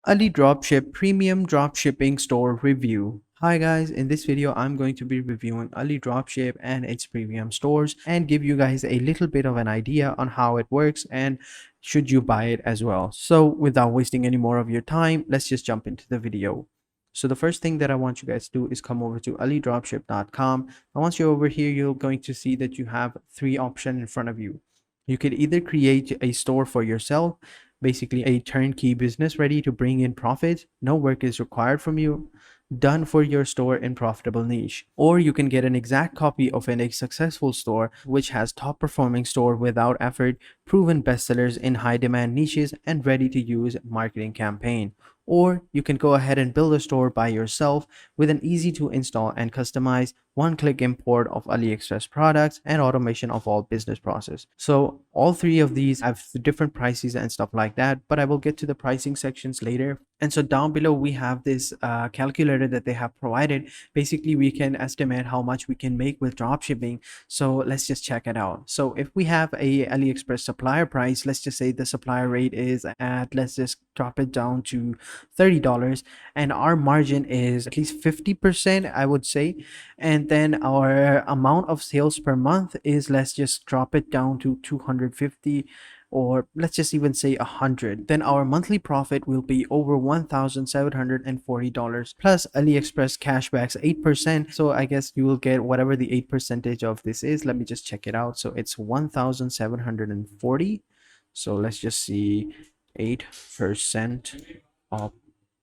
AliDropship Premium Dropshipping Store Review. Hi guys, in this video I'm going to be reviewing AliDropship and its premium stores and give you guys a little bit of an idea on how it works and should you buy it as well. So without wasting any more of your time, let's just jump into the video. So the first thing that I want you guys to do is come over to alidropship.com. And once you're over here, you're going to see that you have three options in front of you. You could either create a store for yourself, basically a turnkey business ready to bring in profit. No work is required from you, done for your store in profitable niche. Or you can get an exact copy of a successful store which has top performing store without effort, proven bestsellers in high demand niches, and ready to use marketing campaign. Or you can go ahead and build a store by yourself with an easy to install and customize one-click import of AliExpress products and automation of all business process. So all three of these have different prices and stuff like that, but I will get to the pricing sections later. And so down below we have this calculator that they have provided. Basically we can estimate how much we can make with dropshipping. So let's just check it out. So if we have a AliExpress supplier price, let's just say the supplier rate is at, let's just drop it down to $30, and our margin is at least 50%, I would say. And then our amount of sales per month is, let's just drop it down to 250, or let's just even say 100. Then our monthly profit will be over $1,740 plus AliExpress cashbacks 8%. So I guess you will get whatever the 8% of this is. Let me just check it out. So it's 1,740. So let's just see, 8% of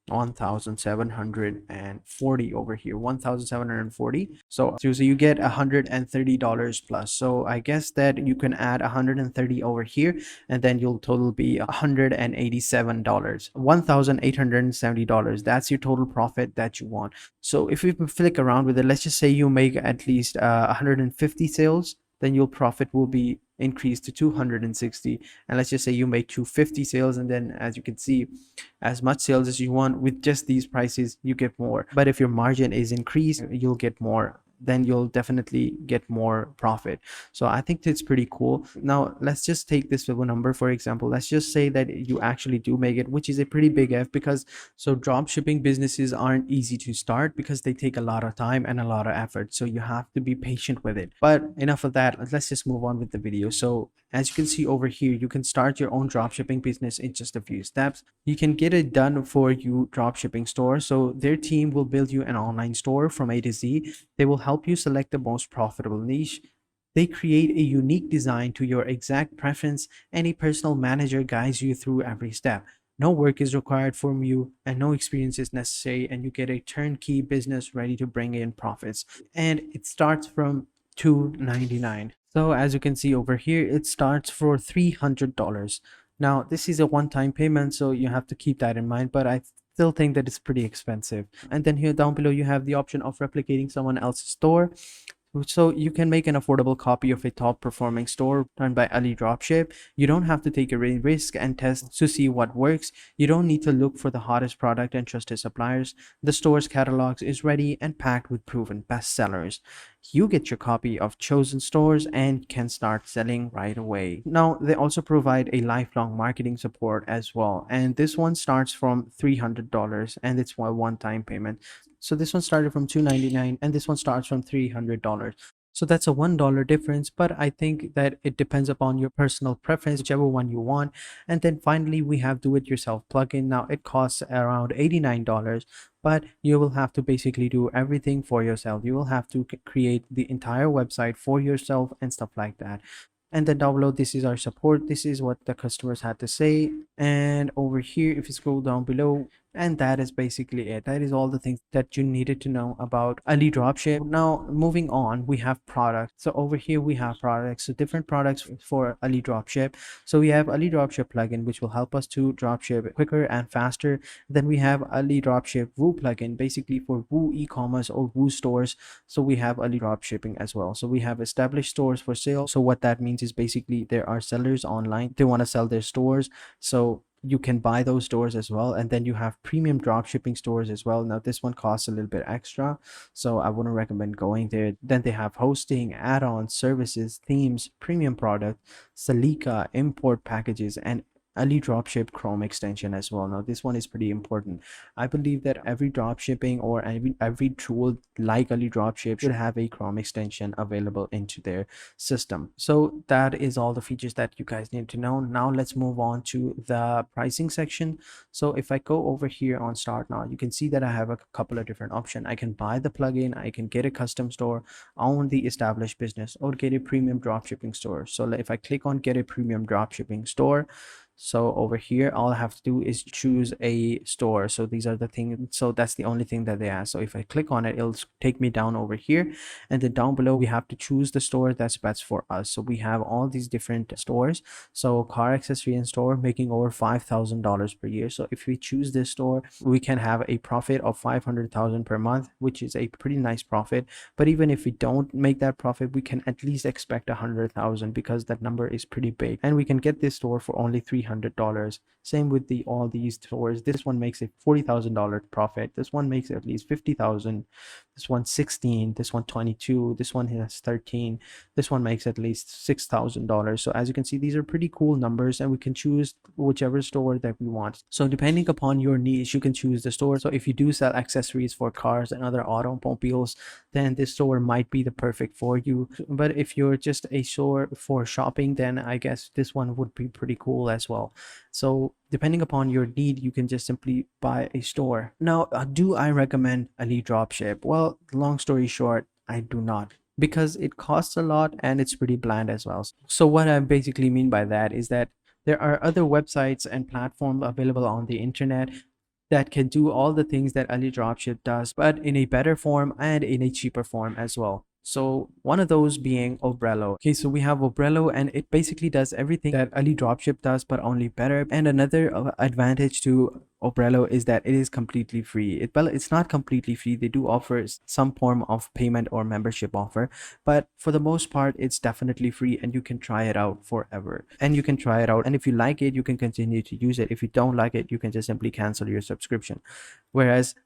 1,740 over here, 1,740. So you get $130 plus. So I guess that you can add 130 over here, and then you'll total be $187, $1,870. That's your total profit that you want. So if we flick around with it, let's just say you make at least 150 sales, then your profit will be increased to 260. And let's just say you make 250 sales, and then as you can see, as much sales as you want with just these prices, you get more. But if your margin is increased, you'll get more, then you'll definitely get more profit. So I think it's pretty cool. Now let's just take this little number. For example, let's just say that you actually do make it, which is a pretty big F, because so drop shipping businesses aren't easy to start because they take a lot of time and a lot of effort. So you have to be patient with it. But enough of that, let's just move on with the video. So as you can see over here, you can start your own dropshipping business in just a few steps. You can get it done for you dropshipping store. So their team will build you an online store from A to Z. They will help you select the most profitable niche. They create a unique design to your exact preference, and a personal manager guides you through every step. No work is required from you and no experience is necessary, and you get a turnkey business ready to bring in profits. And it starts from $299. So as you can see over here, it starts for $300. Now this is a one-time payment, so you have to keep that in mind, but I still think that it's pretty expensive. And then here down below you have the option of replicating someone else's store. So you can make an affordable copy of a top performing store run by AliDropship. You don't have to take a risk and test to see what works. You don't need to look for the hottest product and trusted suppliers. The store's catalogs is ready and packed with proven bestsellers. You get your copy of chosen stores and can start selling right away. Now they also provide a lifelong marketing support as well, and this one starts from $300 and it's a one-time payment. So this one started from $299 and this one starts from $300. So that's a $1 difference, but I think that it depends upon your personal preference, whichever one you want. And then finally, we have do-it-yourself plugin. Now it costs around $89, but you will have to basically do everything for yourself. You will have to create the entire website for yourself and stuff like that. And then down below, this is our support. This is what the customers had to say. And over here, if you scroll down below, and that is basically it. That is all the things that you needed to know about AliDropship. Now moving on, we have products. So over here we have products, so different products for AliDropship. So we have AliDropship plugin, which will help us to dropship quicker and faster. Then we have AliDropship Woo plugin, basically for Woo e-commerce or Woo stores. So we have AliDropshipping as well. So we have established stores for sale. So what that means is basically there are sellers online, they want to sell their stores, so you can buy those stores as well. And then you have premium drop shipping stores as well. Now this one costs a little bit extra, so I wouldn't recommend going there. Then they have hosting, add-ons, services, themes, premium product, Salika, import packages, and Ali Dropship Chrome extension as well. Now this one is pretty important. I believe that every dropshipping or every tool like Ali Dropship should have a Chrome extension available into their system. So that is all the features that you guys need to know. Now let's move on to the pricing section. So if I go over here on start now, you can see that I have a couple of different options. I can buy the plugin, I can get a custom store, own the established business, or get a premium dropshipping store. So if I click on get a premium dropshipping store, so over here all I have to do is choose a store. So these are the things, so that's the only thing that they ask. So if I click on it, it'll take me down over here, and then down below we have to choose the store that's best for us. So we have all these different stores. So car accessory and store making over $5,000 per year. So if we choose this store, we can have a profit of 500,000 per month, which is a pretty nice profit. But even if we don't make that profit, we can at least expect 100,000 because that number is pretty big, and we can get this store for only $300. Same with all these stores. This one makes a $40,000 profit. This one makes at least 50,000. This one 16. This one 22. This one has 13. This one makes at least $6,000. So as you can see, these are pretty cool numbers, and we can choose whichever store that we want. So depending upon your niche, you can choose the store. So if you do sell accessories for cars and other automobiles, then this store might be the perfect for you. But if you're just a store for shopping, then I guess this one would be pretty cool as well. So depending upon your need, you can just simply buy a store. Now, do I recommend Ali Dropship? Well, long story short, I do not, because it costs a lot and it's pretty bland as well. So what I basically mean by that is that there are other websites and platforms available on the internet that can do all the things that Ali Dropship does, but in a better form and in a cheaper form as well. So one of those being Obrello. Okay, so we have Obrello, and it basically does everything that Ali Dropship does, but only better. And another advantage to Obrello is that it is completely free. Well, it's not completely free. They do offer some form of payment or membership offer, but for the most part, it's definitely free, and you can try it out forever. And you can try it out, and if you like it, you can continue to use it. If you don't like it, you can just simply cancel your subscription. Whereas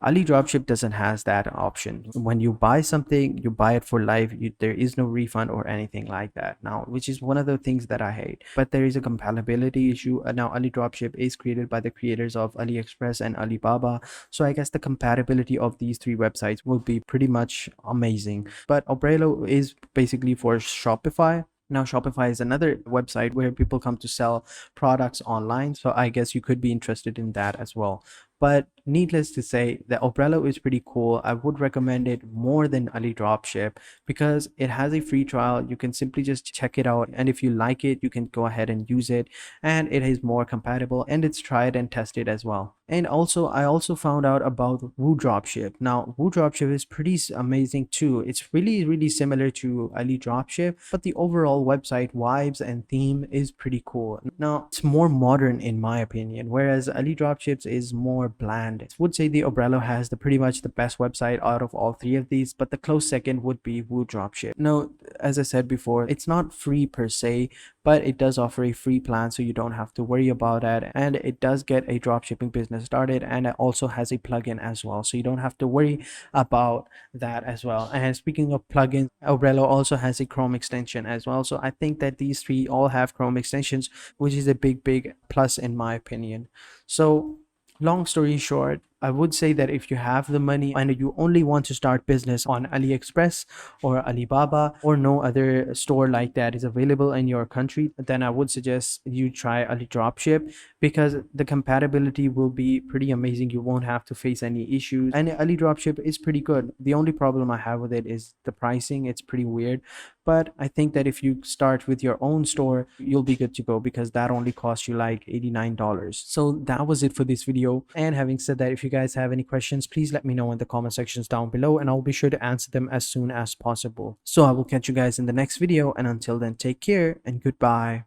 Ali Dropship doesn't has that option. When you buy something, you buy it for life. There is no refund or anything like that now, which is one of the things that I hate. But there is a compatibility issue. Now Ali Dropship is created by the creators of AliExpress and Alibaba, so I guess the compatibility of these three websites will be pretty much amazing. But Obrello is basically for Shopify. Now, Shopify is another website where people come to sell products online. So I guess you could be interested in that as well. But needless to say, the Obrello is pretty cool. I would recommend it more than Ali Dropship because it has a free trial. You can simply just check it out, and if you like it, you can go ahead and use it, and it is more compatible, and it's tried and tested as well. And also, I also found out about Woo Dropship. Now, Woo Dropship is pretty amazing too. It's really similar to Ali Dropship, but the overall website vibes and theme is pretty cool. Now, it's more modern in my opinion, whereas Ali Dropships is more bland. I would say the Obrello has pretty much the best website out of all three of these, but the close second would be Woo Dropship. Now, as I said before, it's not free per se, but it does offer a free plan, so you don't have to worry about that, and it does get a dropshipping business started, and it also has a plugin as well, so you don't have to worry about that as well. And speaking of plugins, Obrello also has a Chrome extension as well, so I think that these three all have Chrome extensions, which is a big plus in my opinion. So long story short, I would say that if you have the money and you only want to start business on AliExpress or Alibaba or no other store like that is available in your country, then I would suggest you try Ali Dropship because the compatibility will be pretty amazing. You won't have to face any issues, and Ali Dropship is pretty good. The only problem I have with it is the pricing. It's pretty weird, but I think that if you start with your own store, you'll be good to go because that only costs you like $89. So that was it for this video. And having said that, if you guys have any questions, please let me know in the comment sections down below, and I'll be sure to answer them as soon as possible. So I will catch you guys in the next video, and until then, take care and goodbye.